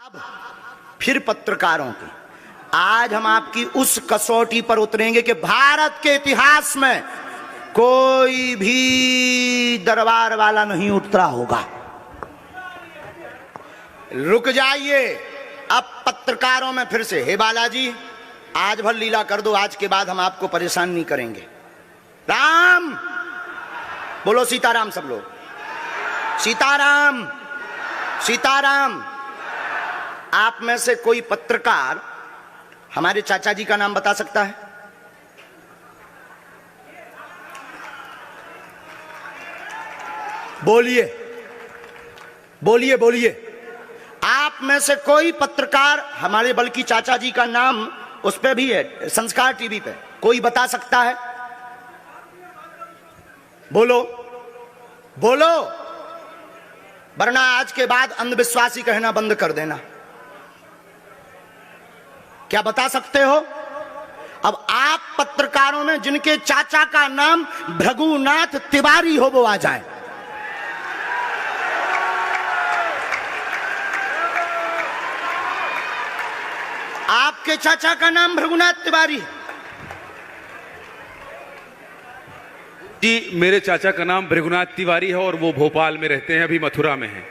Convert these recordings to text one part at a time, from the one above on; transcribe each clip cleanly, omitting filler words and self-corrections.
अब फिर पत्रकारों की आज हम आपकी उस कसौटी पर उतरेंगे कि भारत के इतिहास में कोई भी दरबार वाला नहीं उतरा होगा। रुक जाइए, अब पत्रकारों में फिर से, हे बालाजी आज भर लीला कर दो, आज के बाद हम आपको परेशान नहीं करेंगे। राम बोलो, सीताराम सब लोग, सीताराम सीताराम। आप में से कोई पत्रकार हमारे चाचा जी का नाम बता सकता है? बोलिए बोलिए बोलिए। आप में से कोई पत्रकार हमारे बल्कि चाचा जी का नाम उस पे भी है, संस्कार टीवी पे, कोई बता सकता है? बोलो बोलो, वरना आज के बाद अंधविश्वासी कहना बंद कर देना। क्या बता सकते हो? अब आप पत्रकारों में जिनके चाचा का नाम भृगुनाथ तिवारी हो वो आ जाए। आपके चाचा का नाम भृगुनाथ तिवारी? जी, मेरे चाचा का नाम भृगुनाथ तिवारी है और वो भोपाल में रहते हैं, अभी मथुरा में हैं।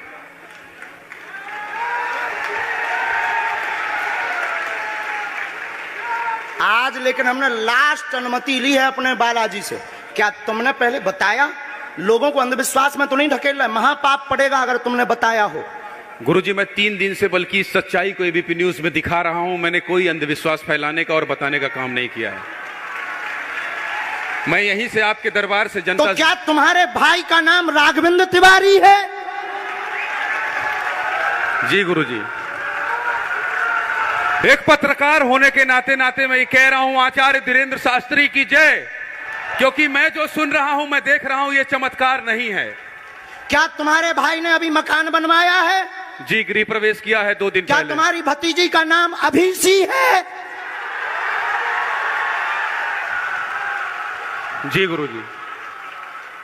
आज लेकिन हमने लास्ट अनुमति ली है अपने बालाजी से। क्या तुमने पहले बताया? लोगों को अंधविश्वास में तो नहीं ढकेलना, महापाप पड़ेगा अगर तुमने बताया हो। गुरुजी, मैं 3 दिन से बल्कि सच्चाई को एबीपी न्यूज में दिखा रहा हूं। मैंने कोई अंधविश्वास फैलाने का और बताने का काम नहीं किया है। मैं यहीं से आपके दरबार से जनता। तो क्या तुम्हारे भाई का नाम राघवेंद्र तिवारी है? जी गुरुजी, एक पत्रकार होने के नाते नाते मैं ये कह रहा हूं, आचार्य धीरेन्द्र शास्त्री की जय, क्योंकि मैं जो सुन रहा हूं, मैं देख रहा हूं, ये चमत्कार नहीं है। क्या तुम्हारे भाई ने अभी मकान बनवाया है? जी, गृह प्रवेश किया है 2 दिन क्या पहले। तुम्हारी भतीजी का नाम अभिषी है? जी गुरुजी।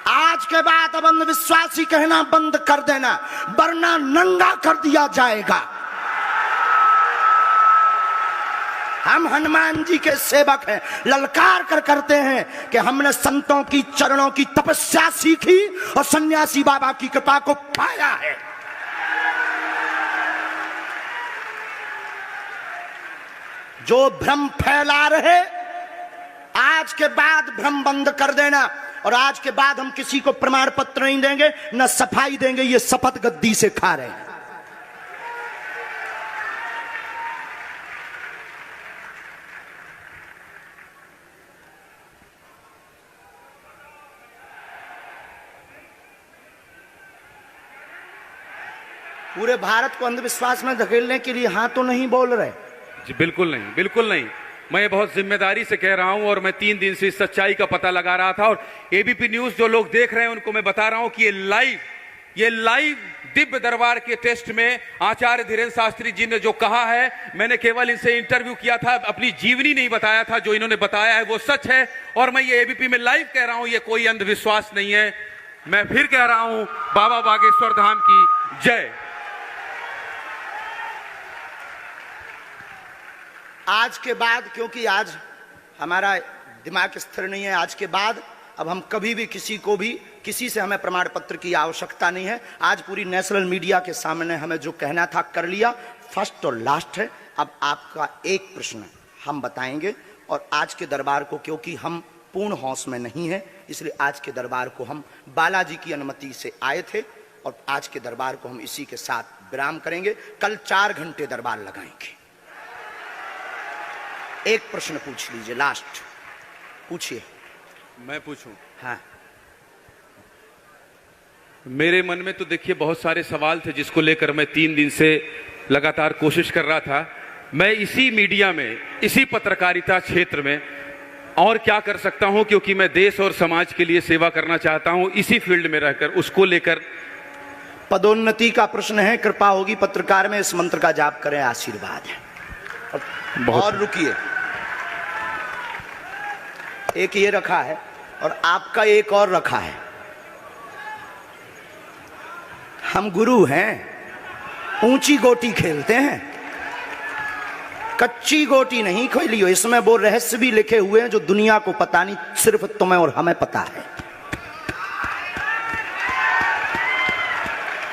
आज के बाद अब अंधविश्वासी कहना बंद कर देना, वरना नंगा कर दिया जाएगा। हम हनुमान जी के सेवक हैं, ललकार कर करते हैं कि हमने संतों की चरणों की तपस्या सीखी और सन्यासी बाबा की कृपा को पाया है। जो भ्रम फैला रहे, आज के बाद भ्रम बंद कर देना। और आज के बाद हम किसी को प्रमाण पत्र नहीं देंगे, न सफाई देंगे, ये शपथ गद्दी से खा रहे हैं। पूरे भारत को अंधविश्वास में धकेलने के लिए हाँ तो नहीं बोल रहे? जी बिल्कुल नहीं, बिल्कुल नहीं। मैं बहुत जिम्मेदारी से कह रहा हूं और मैं 3 दिन से इस सच्चाई का पता लगा रहा था। और एबीपी न्यूज जो लोग देख रहे हैं उनको मैं बता रहा हूं कि ये लाइव दिव्य दरबार के टेस्ट में आचार्य धीरेन्द्र शास्त्री जी ने जो कहा है, मैंने केवल इनसे इंटरव्यू किया था, अपनी जीवनी नहीं बताया था। जो इन्होंने बताया है वो सच है और मैं ये एबीपी में लाइव कह रहा हूं, ये कोई अंधविश्वास नहीं है। मैं फिर कह रहा हूं, बाबा बागेश्वर धाम की जय। आज के बाद, क्योंकि आज हमारा दिमाग स्थिर नहीं है, आज के बाद अब हम कभी भी किसी से हमें प्रमाण पत्र की आवश्यकता नहीं है। आज पूरी नेशनल मीडिया के सामने हमें जो कहना था कर लिया, फर्स्ट और लास्ट है। अब आपका एक प्रश्न हम बताएंगे और आज के दरबार को, क्योंकि हम पूर्ण होश में नहीं है, इसलिए आज के दरबार को हम बालाजी की अनुमति से आए थे और आज के दरबार को हम इसी के साथ विराम करेंगे। कल 4 घंटे दरबार लगाएंगे। एक प्रश्न पूछ लीजिए, लास्ट पूछिए। मैं पूछूं? हाँ। मेरे मन में तो देखिए बहुत सारे सवाल थे जिसको लेकर मैं 3 दिन से लगातार कोशिश कर रहा था। मैं इसी मीडिया में, इसी पत्रकारिता क्षेत्र में और क्या कर सकता हूं, क्योंकि मैं देश और समाज के लिए सेवा करना चाहता हूं इसी फील्ड में रहकर। उसको लेकर पदोन्नति का प्रश्न है, कृपा होगी पत्रकार में, इस मंत्र का जाप करें, आशीर्वाद है। और रुकिए, एक ये रखा है और आपका एक और रखा है। हम गुरु हैं, ऊंची गोटी खेलते हैं, कच्ची गोटी नहीं खेली हो। इसमें वो रहस्य भी लिखे हुए हैं जो दुनिया को पता नहीं, सिर्फ तुम्हें और हमें पता है।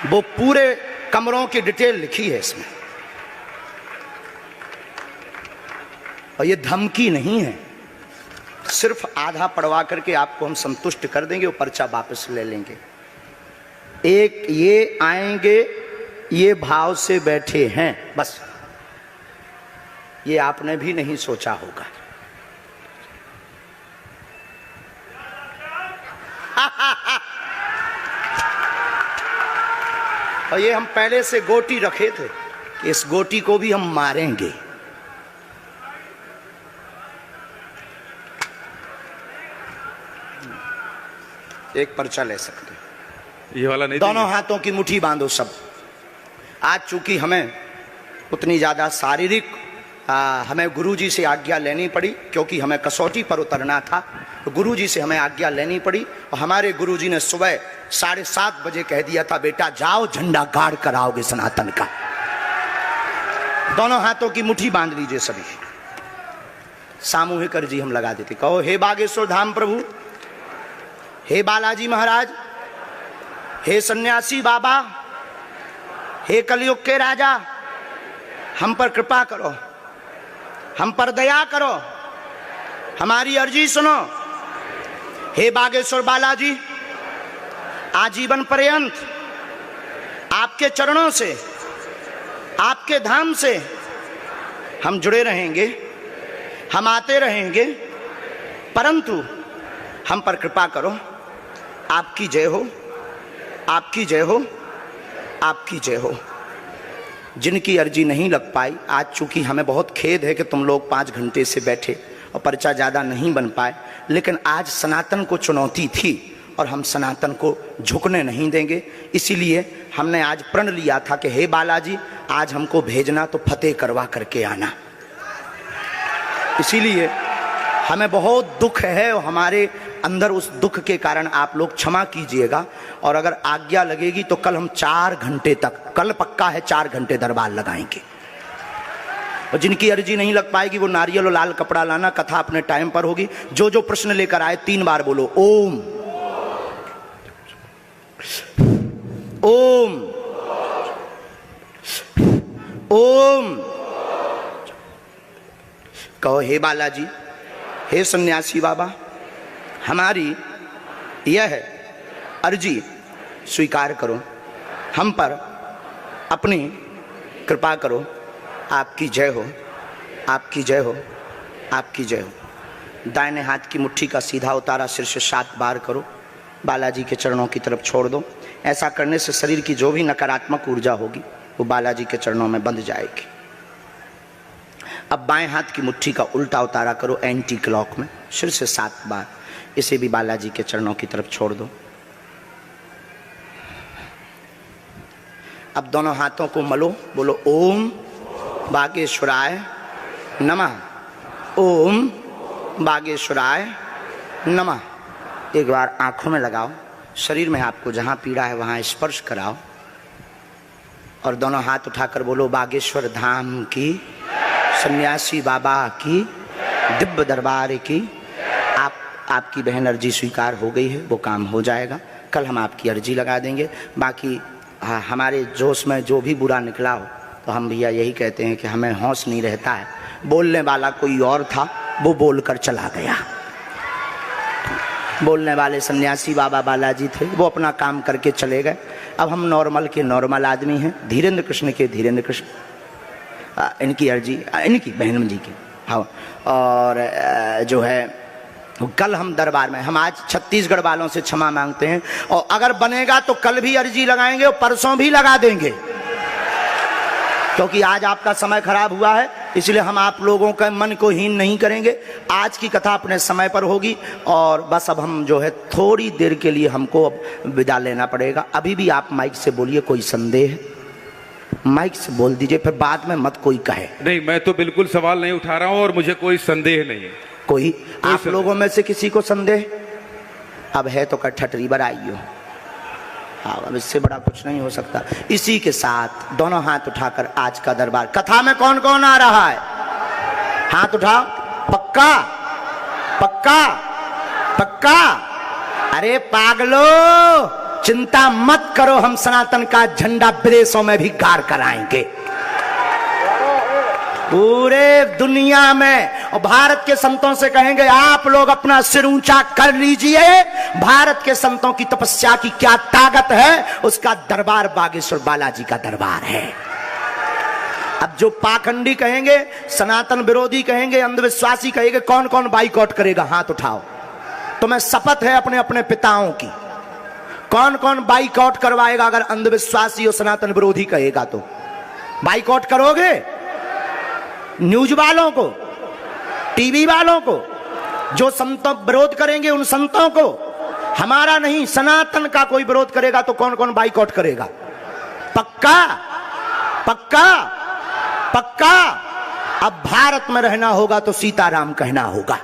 वो पूरे कमरों की डिटेल लिखी है इसमें, और ये धमकी नहीं है। सिर्फ आधा पढ़वा करके आपको हम संतुष्ट कर देंगे, वो पर्चा वापस ले लेंगे। एक ये आएंगे, ये भाव से बैठे हैं, बस ये आपने भी नहीं सोचा होगा। और ये हम पहले से गोटी रखे थे कि इस गोटी को भी हम मारेंगे। एक पर्चा ले सकते, ये वाला नहीं, दोनों हाथों की मुट्ठी बांधो सब। आज चूंकि हमें उतनी ज्यादा शारीरिक हमें गुरुजी से आज्ञा लेनी पड़ी, क्योंकि हमें कसौटी पर उतरना था, तो गुरुजी से हमें आज्ञा लेनी पड़ी। और हमारे गुरुजी ने सुबह 7:30 बजे कह दिया था, बेटा जाओ झंडा गाड़ कर आओगे सनातन का। दोनों हाथों की मुट्ठी बांध लीजिए सभी, सामूहिक अर्जी हम लगा देते। कहो, हे बागेश्वर धाम प्रभु, हे बालाजी महाराज, हे सन्यासी बाबा, हे कलयुग के राजा, हम पर कृपा करो, हम पर दया करो, हमारी अर्जी सुनो। हे बागेश्वर बालाजी, आजीवन पर्यंत आपके चरणों से, आपके धाम से हम जुड़े रहेंगे, हम आते रहेंगे, परंतु हम पर कृपा करो। आपकी जय हो, आपकी जय हो, आपकी जय हो। जिनकी अर्जी नहीं लग पाई, आज चूंकि हमें बहुत खेद है कि तुम लोग 5 घंटे से बैठे और पर्चा ज़्यादा नहीं बन पाए, लेकिन आज सनातन को चुनौती थी और हम सनातन को झुकने नहीं देंगे। इसीलिए हमने आज प्रण लिया था कि हे बालाजी, आज हमको भेजना तो फतेह करवा करके आना। इसीलिए हमें बहुत दुख है और हमारे अंदर उस दुख के कारण आप लोग क्षमा कीजिएगा। और अगर आज्ञा लगेगी तो कल हम 4 घंटे तक, कल पक्का है 4 घंटे दरबार लगाएंगे। और जिनकी अर्जी नहीं लग पाएगी वो नारियल और लाल कपड़ा लाना, कथा अपने टाइम पर होगी। जो जो प्रश्न लेकर आए 3 बार बोलो ओम, ओम, ओम। कहो, हे बालाजी, हे सन्यासी बाबा, हमारी यह अर्जी स्वीकार करो, हम पर अपनी कृपा करो। आपकी जय हो, आपकी जय हो, आपकी जय हो। दाहिने हाथ की मुट्ठी का सीधा उतारा सिर से 7 बार करो, बालाजी के चरणों की तरफ छोड़ दो। ऐसा करने से शरीर की जो भी नकारात्मक ऊर्जा होगी वो बालाजी के चरणों में बंध जाएगी। अब बाएं हाथ की मुट्ठी का उल्टा उतारा करो एंटी क्लॉक में, सिर से 7 बार। इसे भी बालाजी के चरणों की तरफ छोड़ दो। अब दोनों हाथों को मलो, बोलो ओम बागेश्वराय नमः, ओम बागेश्वराय नमः। एक बार आंखों में लगाओ, शरीर में आपको जहां पीड़ा है वहां स्पर्श कराओ और दोनों हाथ उठाकर बोलो बागेश्वर धाम की, सन्यासी बाबा की, दिव्य दरबार की। आपकी बहन अर्जी स्वीकार हो गई है, वो काम हो जाएगा। कल हम आपकी अर्जी लगा देंगे। बाकी हमारे जोश में जो भी बुरा निकला हो तो हम भैया यही कहते हैं कि हमें होश नहीं रहता है। बोलने वाला कोई और था, वो बोलकर चला गया। बोलने वाले सन्यासी बाबा बालाजी थे, वो अपना काम करके चले गए। अब हम नॉर्मल के नॉर्मल आदमी हैं, धीरेन्द्र कृष्ण के धीरेन्द्र कृष्ण। इनकी अर्जी, इनकी बहन जी की, हाँ। और जो है कल हम दरबार में, हम आज छत्तीसगढ़ वालों से क्षमा मांगते हैं और अगर बनेगा तो कल भी अर्जी लगाएंगे और परसों भी लगा देंगे, क्योंकि आज आपका समय खराब हुआ है। इसलिए हम आप लोगों के मन को हीन नहीं करेंगे। आज की कथा अपने समय पर होगी और बस अब हम जो है थोड़ी देर के लिए हमको अब विदा लेना पड़ेगा। अभी भी आप माइक से बोलिए, कोई संदेह माइक से बोल दीजिए, फिर बाद में मत कोई कहे। नहीं, मैं तो बिल्कुल सवाल नहीं उठा रहा हूं और मुझे कोई संदेह नहीं है। कोई आप लोगों में से किसी को संदेह अब है तो कठठरी बराइयो। हाँ, अब इससे बड़ा कुछ नहीं हो सकता। इसी के साथ दोनों हाथ उठाकर आज का दरबार, कथा में कौन कौन आ रहा है? हाथ उठाओ। पक्का पक्का पक्का? अरे पागलो, चिंता मत करो, हम सनातन का झंडा विदेशों में भी गाड़ कर आएंगे, पूरे दुनिया में। और भारत के संतों से कहेंगे आप लोग अपना सिर ऊंचा कर लीजिए, भारत के संतों की तपस्या की क्या ताकत है, उसका दरबार बागेश्वर बालाजी का दरबार है। अब जो पाखंडी कहेंगे, सनातन विरोधी कहेंगे, अंधविश्वासी कहेंगे, कौन कौन बाइकआउट करेगा? हाथ उठाओ। तुम्हें शपथ है अपने अपने पिताओं की, कौन कौन बाइकआउट करवाएगा? अगर अंधविश्वासी और सनातन विरोधी कहेगा तो बाइकआउट करोगे? न्यूज वालों को, टीवी वालों को, जो संतों विरोध करेंगे उन संतों को, हमारा नहीं सनातन का कोई विरोध करेगा तो कौन कौन बाइकआउट करेगा? पक्का पक्का पक्का? अब भारत में रहना होगा तो सीताराम कहना होगा।